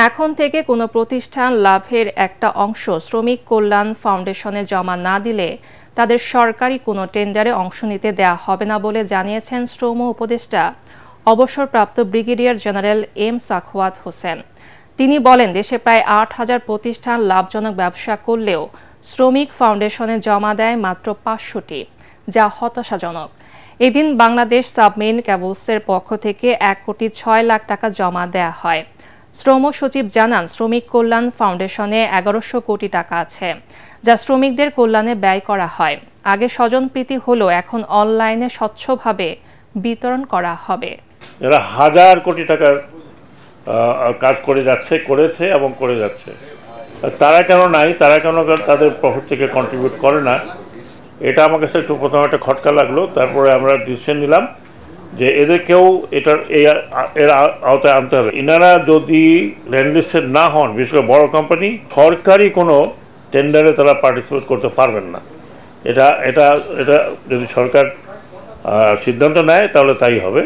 এখন থেকে কোনো প্রতিষ্ঠান লাভের একটা অংশ শ্রমিক কল্যাণ ফাউন্ডেশনে জমা না দিলে তাদের সরকারি কোনো টেন্ডারে অংশ নিতে দেয়া হবে না বলে জানিয়েছেন শ্রম উপদেষ্টা অবসরপ্রাপ্ত brigadier general M Sakhawat Hossain. তিনি বলেন, দেশে প্রায় ৮,০০০ প্রতিষ্ঠান লাভজনক ব্যবসা করলেও শ্রমিক ফাউন্ডেশনে জমা দেয় মাত্র ৫০০টি, যা হতাশাজনক। এদিন বাংলাদেশ সাবমেরিন ক্যাবলসের পক্ষ থেকে ১,৬,০০,০০০ টাকা জমা দেয়া হয়। শ্রম সচিব জানান, শ্রমিক কল্যাণ ফাউন্ডেশনে ১১০০ কোটি টাকা আছে, যা শ্রমিকদের কল্যাণে ব্যয় করা হয়। আগে স্বজনপ্রীতি হলেও এখন অনলাইনে স্বচ্ছভাবে বিতরণ করা হবে। এরা হাজার কোটি টাকার কাজ করে যাচ্ছে, করেছে এবং করে যাচ্ছে। তারা কেন নাই, তারা কেন তাদের প্রফিট থেকে কন্ট্রিবিউট করে না, এটা আমার কাছে একটু প্রথমে একটা খটকা লাগলো। তারপরে আমরা ডিসিশন নিলাম যে এদেরকেও এর আওতায় আনতে হবে। এনারা যদি ল্যান্ডলিস্টেড না হন, বিশেষ করে বড় কোম্পানি, সরকারি কোনো টেন্ডারে তারা পার্টিসিপেট করতে পারবেন না। এটা এটা এটা যদি সরকার সিদ্ধান্ত নেয় তাহলে তাই হবে।